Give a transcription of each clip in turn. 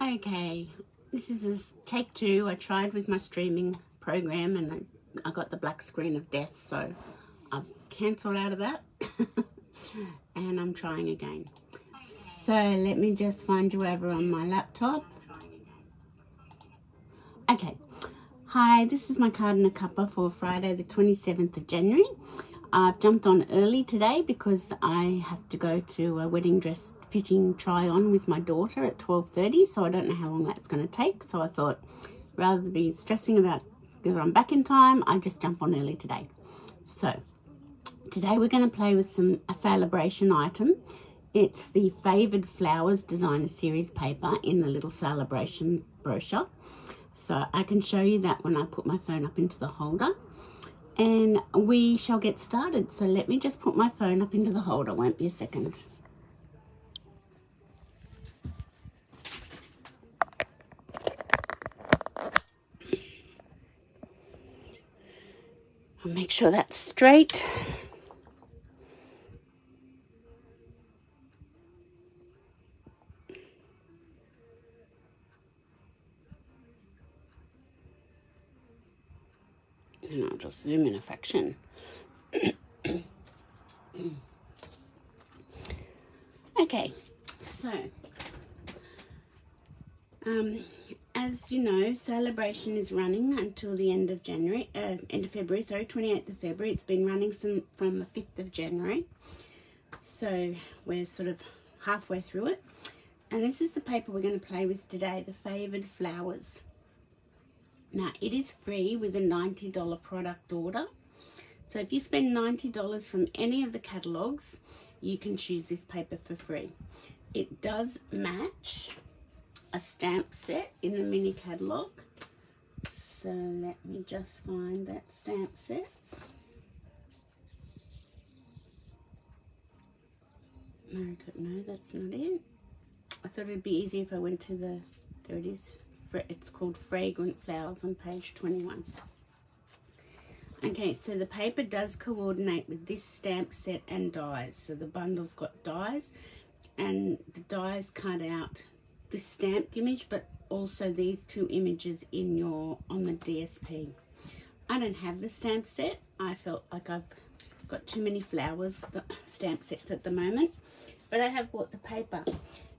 Okay, this is take two. I tried with my streaming program and I got the black screen of death, so I've cancelled out of that and I'm trying again. So let me just find you over on my laptop. Okay, hi, this is my card and a cuppa for Friday the 27th of January. I've jumped on early today because I have to go to a wedding dress fitting try on with my daughter at 12:30, so I don't know how long that's going to take. So I thought rather than be stressing about whether I'm back in time, I just jump on early today. So today we're going to play with a celebration item. It's the Favoured Flowers Designer Series paper in the little celebration brochure. So I can show you that when I put my phone up into the holder. And we shall get started. So let me just put my phone up into the holder. Won't be a second. I'll make sure that's straight. And I'll just zoom in a fraction. Okay, so as you know, celebration is running until the end of February, 28th of February. It's been running from the 5th of January. So we're sort of halfway through it. And this is the paper we're going to play with today, the Favoured Flowers. Now, it is free with a $90 product order. So if you spend $90 from any of the catalogues, you can choose this paper for free. It does match a stamp set in the mini catalogue. So let me just find that stamp set. No, that's not it. I thought it'd be easier if I went to the, there it is. It's called Fragrant Flowers on page 21. Okay, so the paper does coordinate with this stamp set and dies. So the bundle's got dies, and the dies cut out this stamped image, but also these two images on the DSP. I don't have the stamp set. I felt like I've got too many flowers, stamp sets at the moment, but I have bought the paper.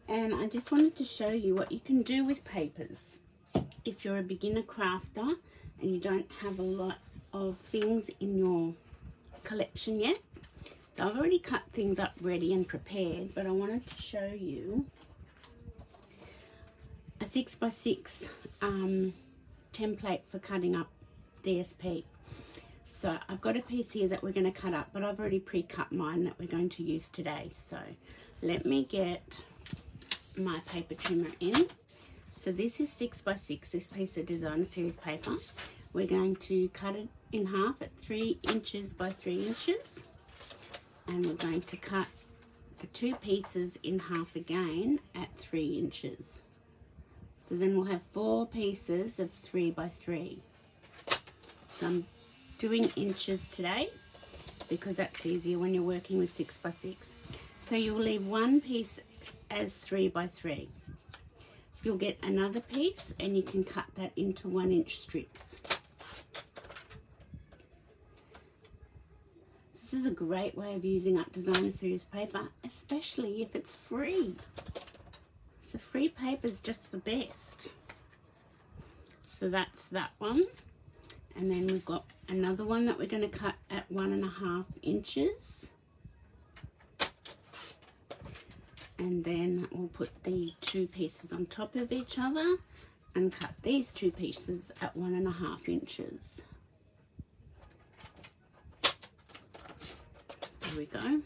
And I just wanted to show you what you can do with papers if you're a beginner crafter and you don't have a lot of things in your collection yet. So I've already cut things up ready and prepared, but I wanted to show you a 6x6 template for cutting up DSP. So I've got a piece here that we're going to cut up, but I've already pre-cut mine that we're going to use today. So let me get my paper trimmer in. So this is 6x6, this piece of designer series paper. We're going to cut it in half at 3 inches by 3 inches. And we're going to cut the two pieces in half again at 3 inches. So then we'll have 4 pieces of 3 by 3. So I'm doing inches today because that's easier when you're working with 6x6. So you'll leave one piece as 3 by 3. You'll get another piece and you can cut that into 1-inch strips. This is a great way of using up designer series paper, especially if it's free. So free paper is just the best. So that's that one. And then we've got another one that we're going to cut at 1.5 inches. And then we'll put the two pieces on top of each other and cut these two pieces at 1.5 inches. There we go.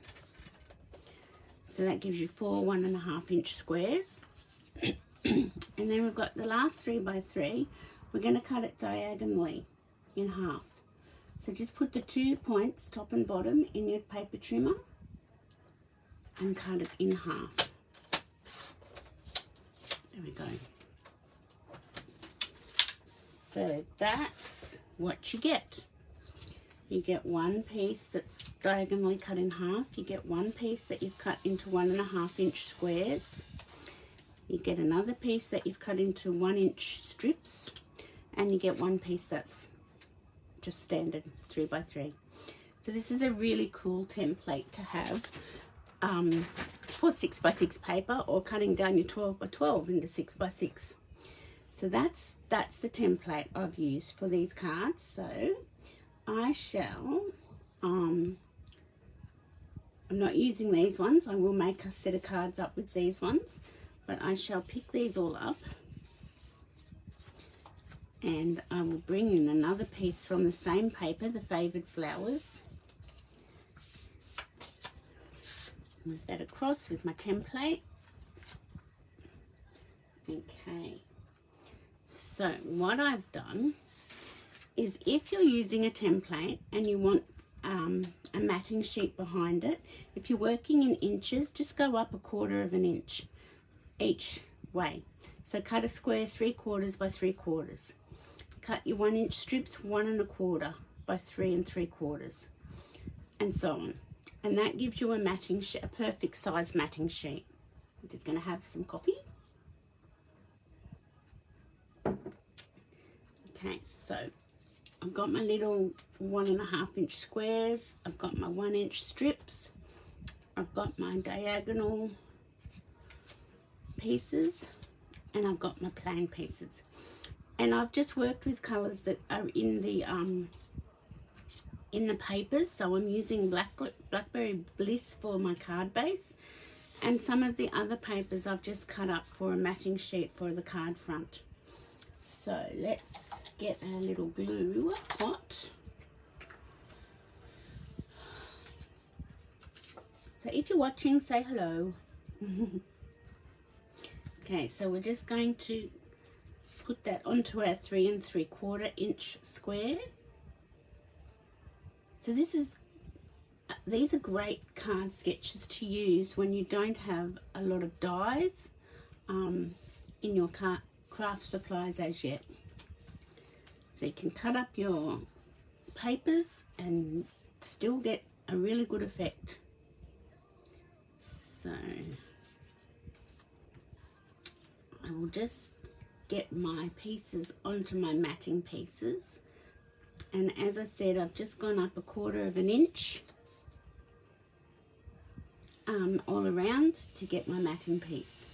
So that gives you 4 1.5-inch squares. And then we've got the last 3 by 3. We're going to cut it diagonally in half. So just put the 2 points, top and bottom, in your paper trimmer and cut it in half. There we go. So that's what you get. You get one piece that's diagonally cut in half. You get one piece that you've cut into 1.5-inch squares. You get another piece that you've cut into 1-inch strips, and you get one piece that's just standard 3x3. So this is a really cool template to have for 6x6 paper, or cutting down your 12x12 into 6x6. So that's the template I've used for these cards. So I shall, I'm not using these ones. I will make a set of cards up with these ones, but I shall pick these all up, and I will bring in another piece from the same paper, the Favoured Flowers. Move that across with my template. Okay, so what I've done is, if you're using a template and you want a matting sheet behind it, if you're working in inches, just go up 1/4 of an inch each way. So cut a square 3/4 by 3/4. Cut your 1-inch strips 1 1/4 by 3 3/4, and so on. And that gives you a matting sheet, a perfect size matting sheet. I'm just going to have some coffee. Okay, so I've got my little 1 1/2-inch squares. I've got my 1-inch strips. I've got my diagonal pieces, and I've got my plain pieces. And I've just worked with colours that are in the papers. So I'm using Blackberry Bliss for my card base, and some of the other papers I've just cut up for a matting sheet for the card front. So let's get our little glue pot. So if you're watching, say hello. Okay, so we're just going to put that onto our 3 3/4 inch square. So these are great card sketches to use when you don't have a lot of dies in your craft supplies as yet. So you can cut up your papers and still get a really good effect. So I will just get my pieces onto my matting pieces, and as I said, I've just gone up 1/4 of an inch all around to get my matting piece.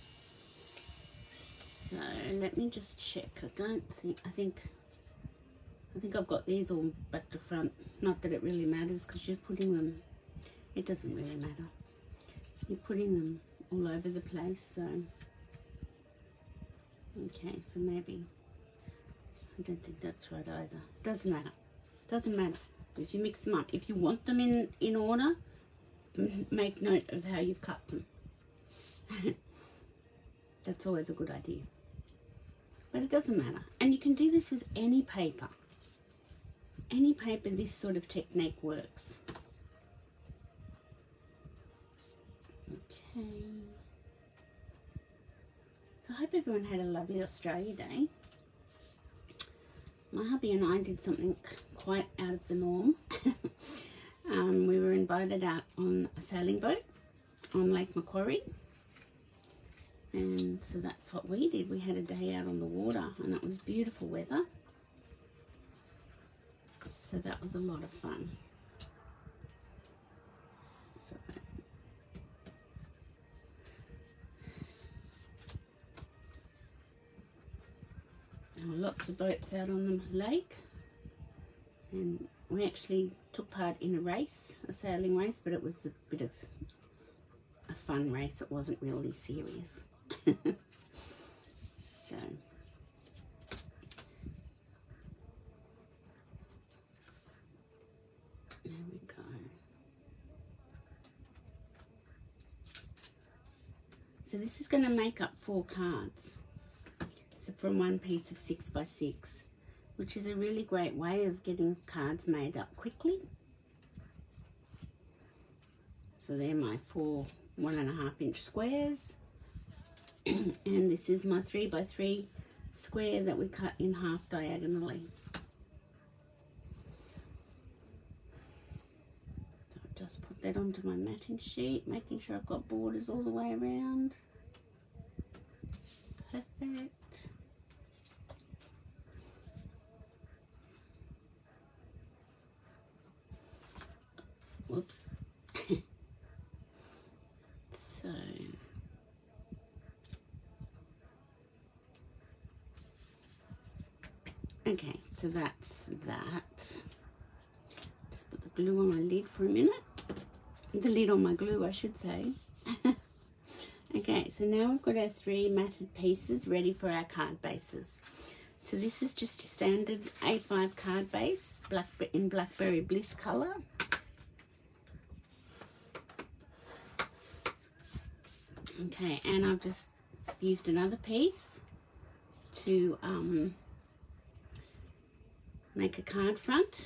So let me just check. I think I've got these all back to front. Not that it really matters, because you're putting them, it doesn't really matter. You're putting them all over the place, so okay, so maybe, I don't think that's right either. Doesn't matter. Doesn't matter. If you mix them up, if you want them in order, make note of how you've cut them. That's always a good idea. But it doesn't matter. And you can do this with any paper. Any paper, this sort of technique works. Okay. So I hope everyone had a lovely Australia Day. My hubby and I did something quite out of the norm. We were invited out on a sailing boat on Lake Macquarie, and so that's what we did. We had a day out on the water, and it was beautiful weather, so that was a lot of fun. So there were lots of boats out on the lake, and we actually took part in a race, a sailing race, but it was a bit of a fun race. It wasn't really serious. So there we go. So this is going to make up 4 cards. So from one piece of 6x6. Which is a really great way of getting cards made up quickly. So they're my 4 1.5-inch squares. And this is my 3x3 square that we cut in half diagonally. So I'll just put that onto my matting sheet, making sure I've got borders all the way around. perfect. Whoops. So okay, so that's that. Just put the glue on my lid for a minute. The lid on my glue, I should say. Okay, so now we've got our 3 matted pieces ready for our card bases. So this is just a standard A5 card base, in Blackberry Bliss colour. Okay, and I've just used another piece to make a card front.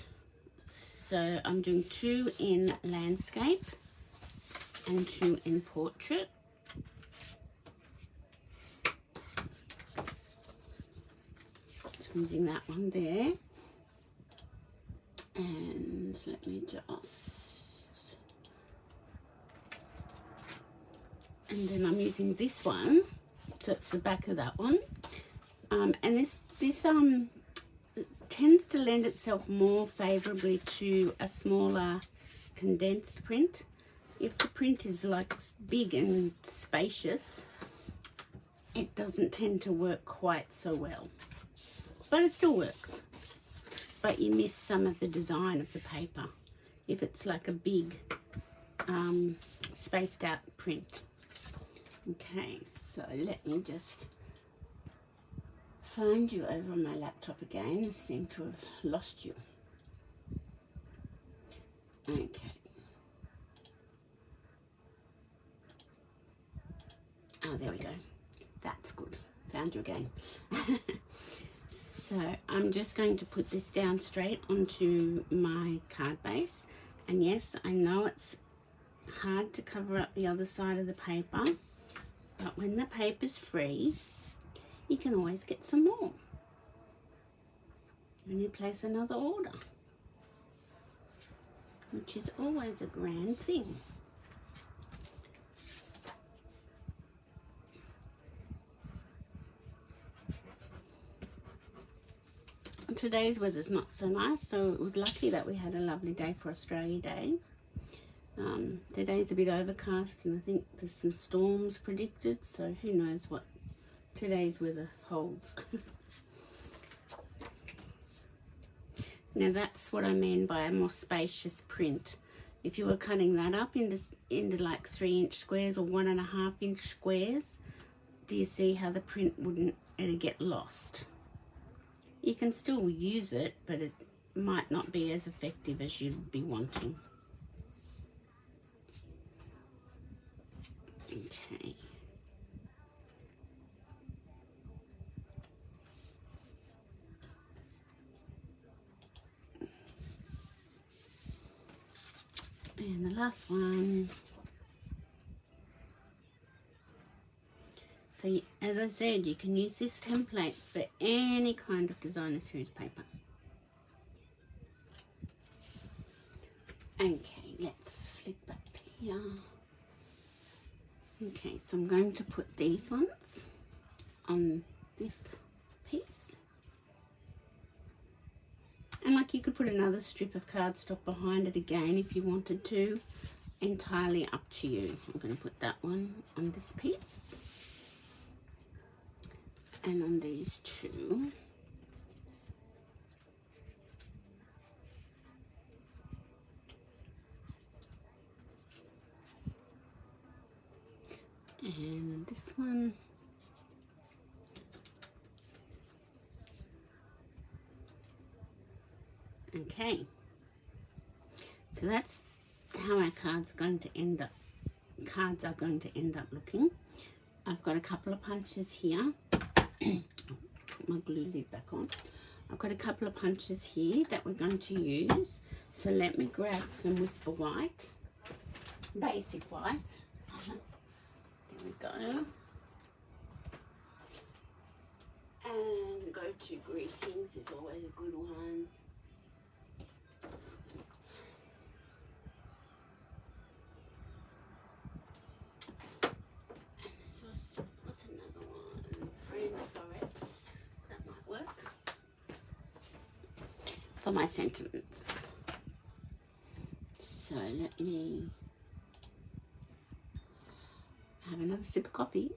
So I'm doing 2 in landscape and 2 in portrait. So I'm using that one there. And let me just... And then I'm using this one. So it's the back of that one. And this tends to lend itself more favourably to a smaller condensed print. If the print is like big and spacious, it doesn't tend to work quite so well, but it still works, but you miss some of the design of the paper if it's like a big spaced out print. Okay, so let me just find you over on my laptop again. I seem to have lost you. Okay. Oh, there we go. That's good. Found you again. So I'm just going to put this down straight onto my card base. And yes, I know it's hard to cover up the other side of the paper, but when the paper's free, you can always get some more when you place another order, which is always a grand thing. Today's weather's not so nice, so it was lucky that we had a lovely day for Australia Day. Today's a bit overcast and I think there's some storms predicted, so who knows what today's weather holds. Now that's what I mean by a more spacious print. If you were cutting that up into like 3-inch squares or 1.5-inch squares, do you see how the print wouldn't get lost? You can still use it, but it might not be as effective as you'd be wanting. Okay. And the last one. So as I said, you can use this template for any kind of designer series paper. Okay, let's flip back here. Okay, so I'm going to put these ones on this piece. And like you could put another strip of cardstock behind it again if you wanted to. Entirely up to you. I'm going to put that one on this piece. And on these 2. And this one. Okay. So that's how our cards are going to end up looking. I've got a couple of punches here. Put my glue lid back on. I've got a couple of punches here that we're going to use. So let me grab some Whisper White, basic white. There we go. And Go To Greetings is always a good one. What's another one? Friends for my sentiments. So let me have another sip of coffee,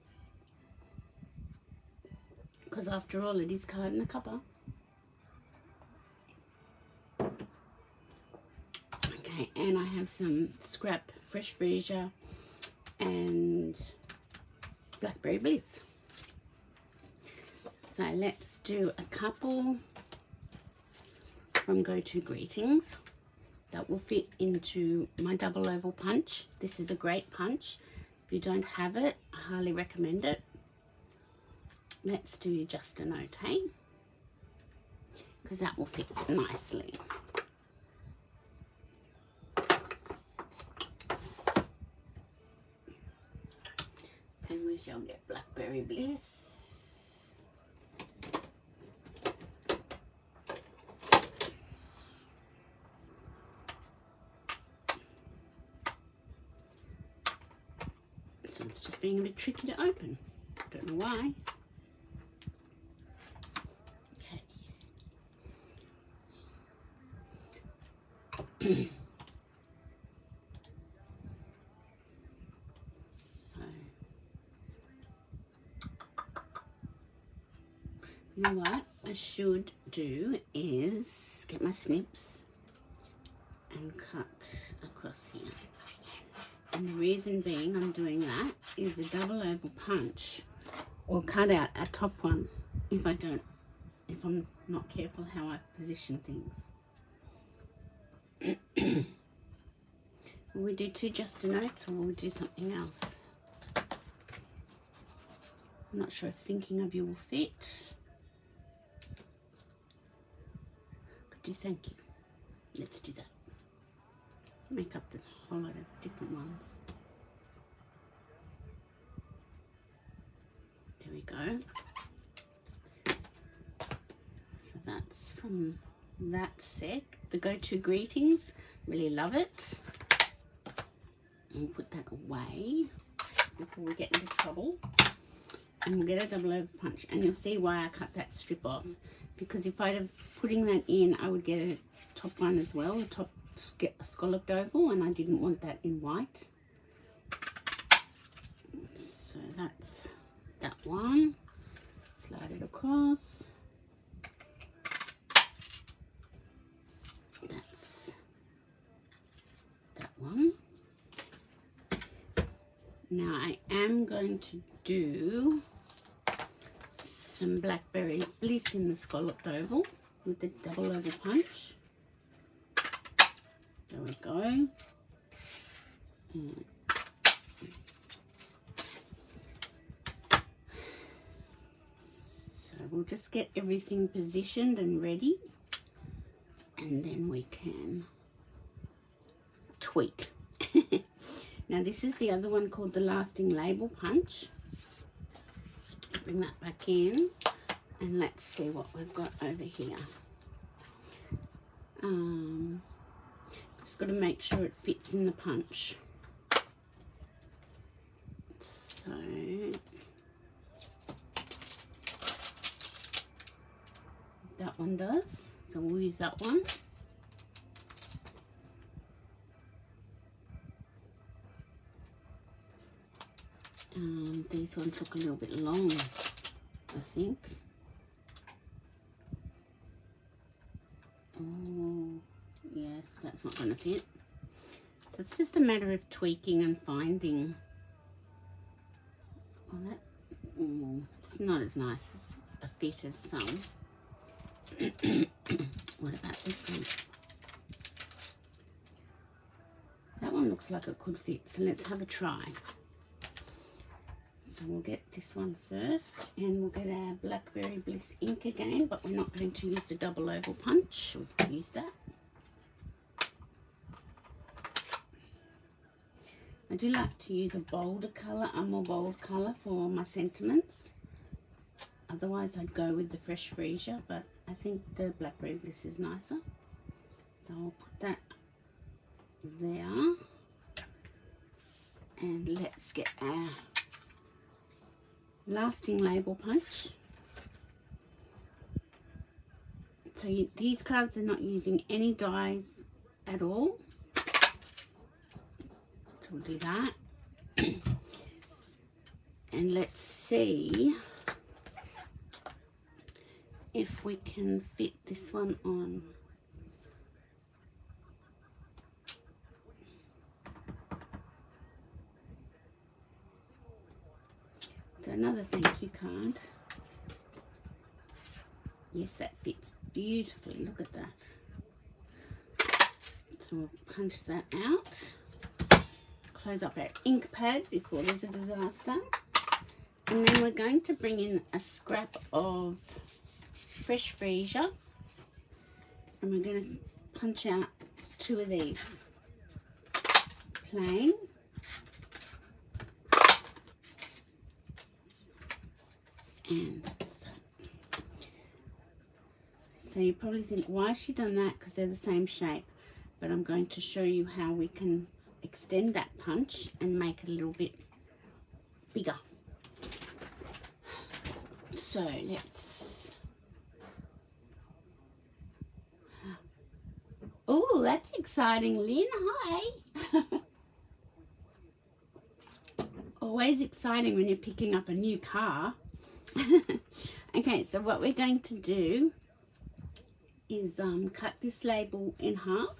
because after all it is coloured in a cuppa. Okay, and I have some scrap fresh freesia and blackberry bliss. So let's do a couple from Go To Greetings that will fit into my double oval punch. This is a great punch. If you don't have it, I highly recommend it. Let's do Just a Note, hey? Because that will fit nicely. And we shall get Blackberry Bliss. So it's just being a bit tricky to open. Don't know why. Okay. So, you know what I should do is get my snips and cut across here. And the reason being I'm doing that is the double oval punch will cut out a top one if I'm not careful how I position things. Will we do 2 Just a Notes, or will we do something else? I'm not sure if Thinking of You will fit. Could do Thank You. Let's do that. Make up a whole lot of different ones. There we go. So that's from that set. The Go To Greetings. Really love it. And we'll put that away before we get into trouble. And we'll get a double over punch. And you'll see why I cut that strip off. Because if I was putting that in, I would get a top one as well, a top scalloped oval, and I didn't want that in white. So that's that one. Slide it across. That's that one. Now I am going to do some Blackberry Bliss in the scalloped oval with the double oval punch. There we go. And so we'll just get everything positioned and ready, and then we can tweak. Now this is the other one called the Lasting Label Punch. Bring that back in, and let's see what we've got over here. Just got to make sure it fits in the punch. So that one does, so we'll use that one. These ones look a little bit long, I think. Oh, yes, that's not going to fit. So it's just a matter of tweaking and finding. Well, that, it's not as nice as a fit as some. What about this one? That one looks like it could fit, so let's have a try. So we'll get this one first, and we'll get our Blackberry Bliss ink again, but we're not going to use the double oval punch. We've used that. I do like to use a bolder colour, a more bold colour for my sentiments. Otherwise I'd go with the fresh freesia, but I think the Blackberry Bliss is nicer. So I'll put that there. And let's get our Lasting Label Punch. So these cards are not using any dies at all. So we'll do that. And let's see if we can fit this one on. So another thank you card. Yes, that fits beautifully. Look at that. So we'll punch that out. Close up our ink pad before there's a disaster. And then we're going to bring in a scrap of fresh freesia. And we're going to punch out 2 of these. Plain. And that's that. So you probably think, why has she done that? Because they're the same shape. But I'm going to show you how we can extend that punch and make it a little bit bigger. So let's, oh, that's exciting, Lynn. Hi. Always exciting when you're picking up a new car. Okay, so what we're going to do is cut this label in half.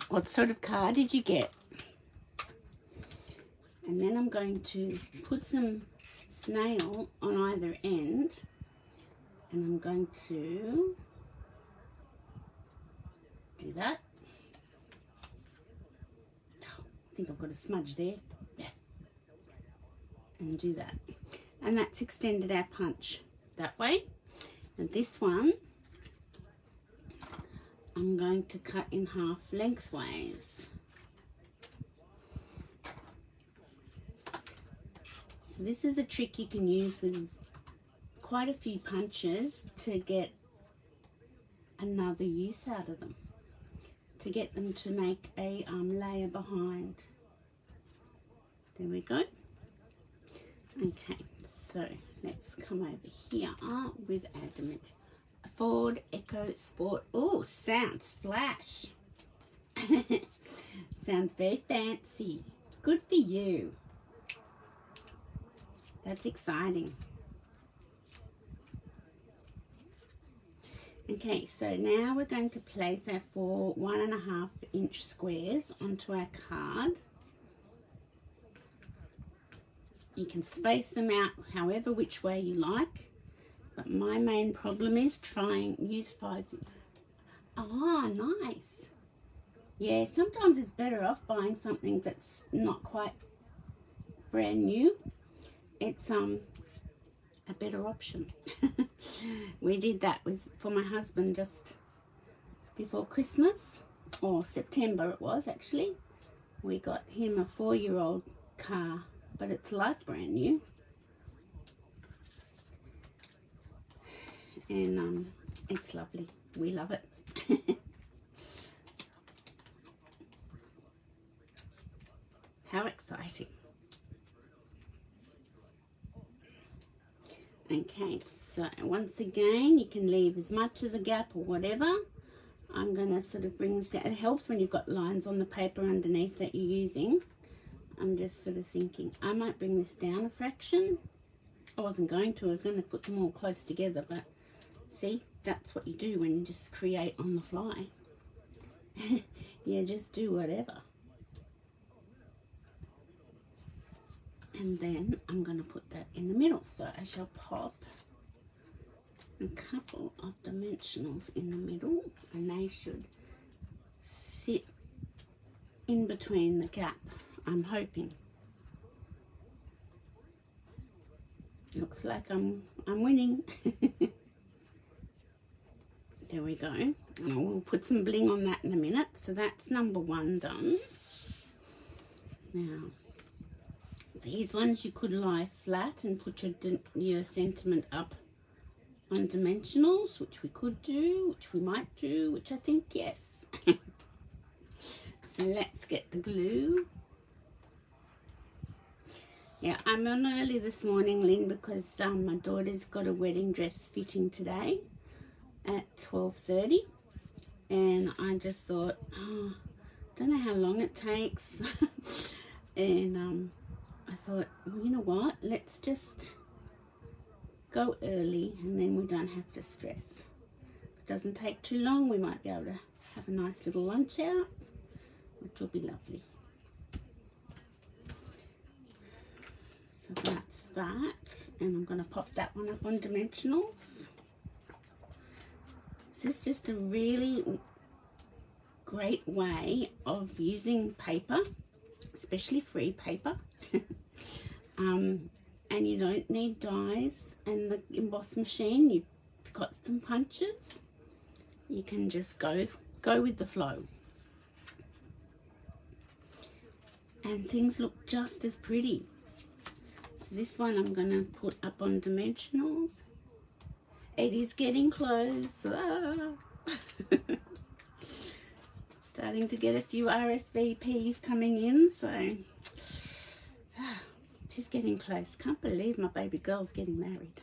What sort of car did you get? And then I'm going to put some snail on either end, and I'm going to do that. I think I've got a smudge there. And do that. And that's extended our punch that way. And this one, I'm going to cut in half lengthways. So this is a trick you can use with quite a few punches to get another use out of them, to get them to make a layer behind. There we go. Okay, so let's come over here with our dimension. Ford Echo Sport. Oh, sounds flash. Sounds very fancy. Good for you. That's exciting. Okay, so now we're going to place our 4 1.5 inch squares onto our card. You can space them out however which way you like, but my main problem is use 5. Ah, nice. Yeah, sometimes it's better off buying something that's not quite brand new. It's a better option. We did that for my husband just before Christmas, or September it was actually. We got him a 4-year-old car, but it's like brand new. And it's lovely. We love it. How exciting. Okay, so once again, you can leave as much as a gap or whatever. I'm going to sort of bring this down. It helps when you've got lines on the paper underneath that you're using. I'm just sort of thinking, I might bring this down a fraction. I wasn't going to. I was going to put them all close together, but see, that's what you do when you just create on the fly. You just do whatever. And then I'm going to put that in the middle. So I shall pop a couple of dimensionals in the middle, and they should sit in between the gap, I'm hoping. Looks like I'm winning. There we go. And we'll put some bling on that in a minute. So that's number 1 done. Now, these ones you could lie flat and put your sentiment up on dimensionals, which we could do, which we might do, which I think yes. So let's get the glue. Yeah, I'm on early this morning, Lynn, because my daughter's got a wedding dress fitting today at 12:30, and I just thought, oh, don't know how long it takes. And I thought, well, you know what, let's just go early and then we don't have to stress. If it doesn't take too long, we might be able to have a nice little lunch out, which will be lovely. So that's that, and I'm going to pop that one up on dimensionals. This is just a really great way of using paper, especially free paper. And you don't need dies and the emboss machine. You've got some punches. You can just go with the flow. And things look just as pretty. So this one I'm going to put up on dimensionals. It is getting close. Starting to get a few RSVPs coming in, so it is getting close. Can't believe my baby girl's getting married.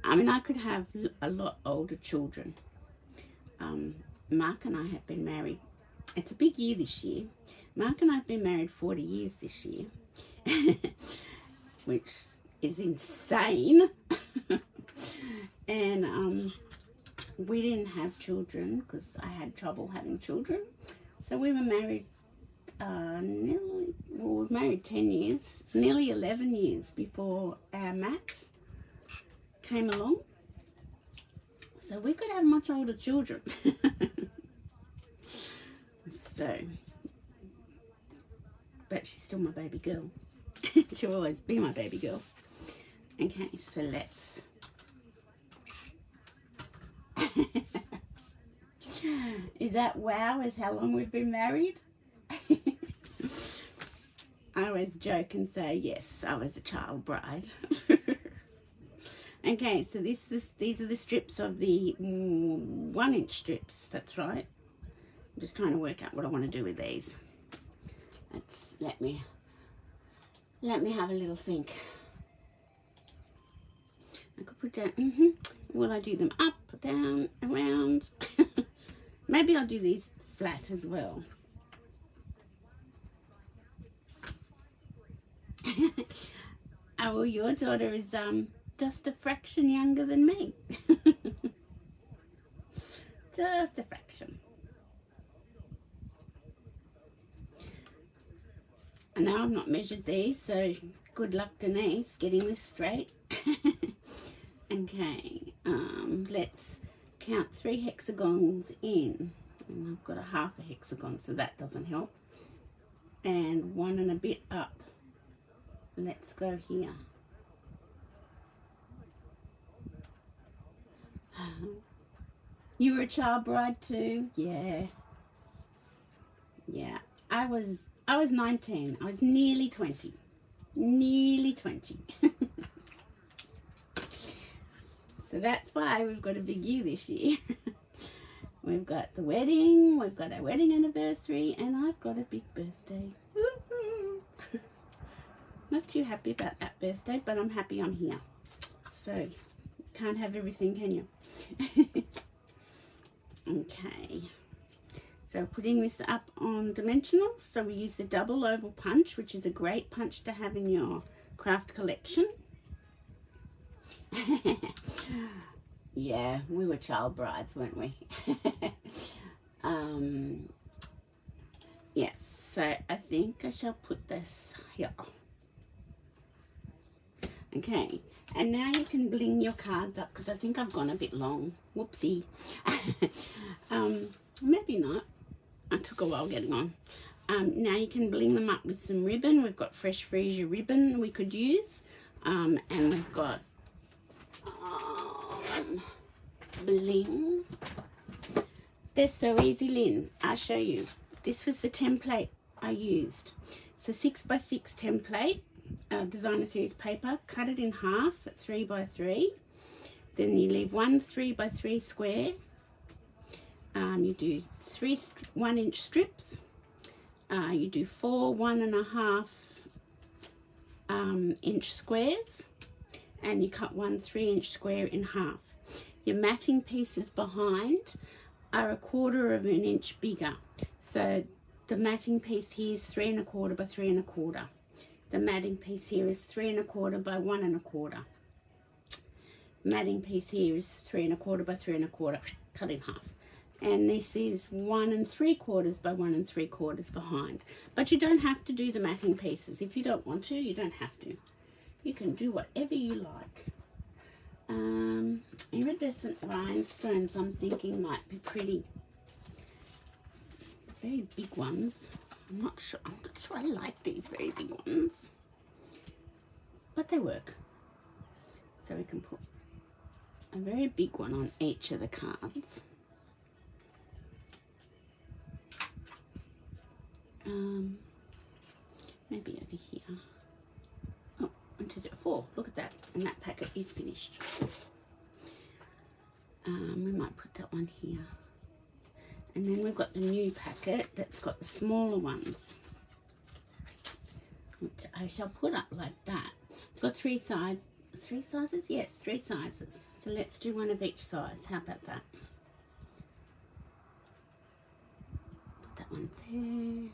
I mean, I could have a lot older children. Mark and I have been married. It's a big year this year. Mark and I have been married 40 years this year, which is insane. And we didn't have children because I had trouble having children. So we were married we were married 10 years, nearly 11 years before our Matt came along. So we could have much older children. So, but she's still my baby girl. She'll always be my baby girl. Okay, so let's is that wow is how long we've been married? I always joke and say yes, I was a child bride. Okay, so these are the strips of the 1-inch strips. That's right. I'm just trying to work out what I want to do with these. Let me have a little think. I could put down. Will I do them up, down, around? Maybe I'll do these flat as well. Oh, well, your daughter is just a fraction younger than me. Just a fraction. And now I've not measured these, so good luck, Denise, getting this straight. Okay, let's count 3 hexagons in. And I've got a half a hexagon, so that doesn't help. And 1 and a bit up. Let's go here. You were a child bride too? Yeah. Yeah. I was 19. I was nearly 20. Nearly 20. So that's why we've got a big year this year. We've got the wedding, we've got our wedding anniversary, and I've got a big birthday. Not too happy about that birthday, but I'm happy I'm here. So, can't have everything, can you? Okay. So putting this up on dimensionals. So we use the double oval punch, which is a great punch to have in your craft collection. Yeah, we were child brides, weren't we? Yes, so I think I shall put this here. Okay, and now you can bling your cards up because I think I've gone a bit long. Whoopsie. Maybe not. I took a while getting on. Now you can bling them up with some ribbon. We've got fresh freesia ribbon we could use. And we've got bling. They're so easy, Lynn. I'll show you. This was the template I used. So 6x6 template, designer series paper. Cut it in half at 3x3. Then you leave one 3x3 square. You do 3 1-inch strips. You do 4 1.5 inch squares, and you cut one 3-inch square in half. Your matting pieces behind are 1/4 inch bigger. So the matting piece here is 3 1/4 by 3 1/4. The matting piece here is 3 1/4 by 1 1/4. Matting piece here is 3 1/4 by 3 1/4, cut in half. And this is 1 3/4 by 1 3/4 behind. But you don't have to do the matting pieces. If you don't want to, you don't have to. You can do whatever you like. Iridescent rhinestones, I'm thinking, might be pretty. Very big ones. I'm not sure I like these very big ones, but they work. So we can put a very big one on each of the cards. Maybe over here. Oh, 1, 2, 3, 4. Look at that. And that packet is finished. We might put that one here. And then we've got the new packet that's got the smaller ones, which I shall put up like that. It's got 3 sizes. 3 sizes? Yes, 3 sizes. So let's do one of each size. How about that? Put that one there.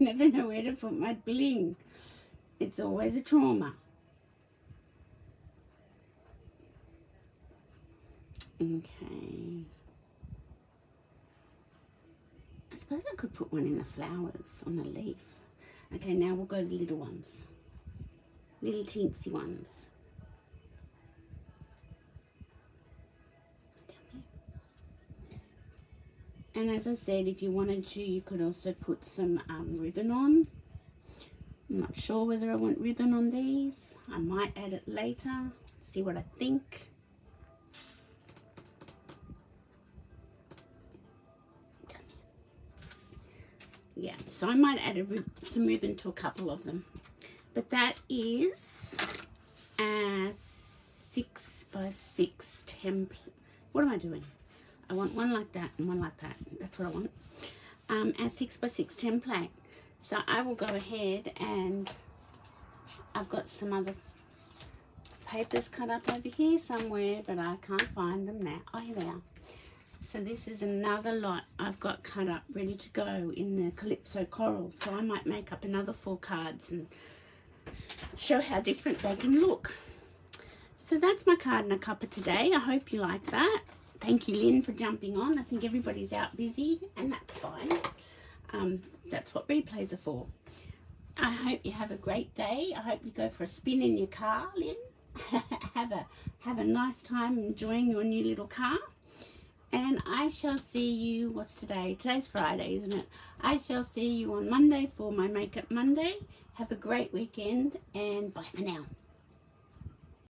Never know where to put my bling. It's always a trauma. Okay. I suppose I could put one in the flowers on the leaf. Okay, now we'll go the little ones. Little teensy ones. And as I said, if you wanted to, you could also put some ribbon on. I'm not sure whether I want ribbon on these. I might add it later, see what I think. Yeah, so I might add some ribbon to a couple of them. But that is a 6 by 6 template. What am I doing? I want one like that and one like that. That's what I want. A 6 by 6 template. So I will go ahead, and I've got some other papers cut up over here somewhere, but I can't find them now. Oh, here they are. So this is another lot I've got cut up, ready to go in the Calypso Coral. So I might make up another 4 cards and show how different they can look. So that's my card and a cuppa today. I hope you like that. Thank you, Lynn, for jumping on. I think everybody's out busy, and that's fine. That's what replays are for. I hope you have a great day. I hope you go for a spin in your car, Lynn. have a nice time enjoying your new little car. And I shall see you, what's today? Today's Friday, isn't it? I shall see you on Monday for my Makeup Monday. Have a great weekend, and bye for now.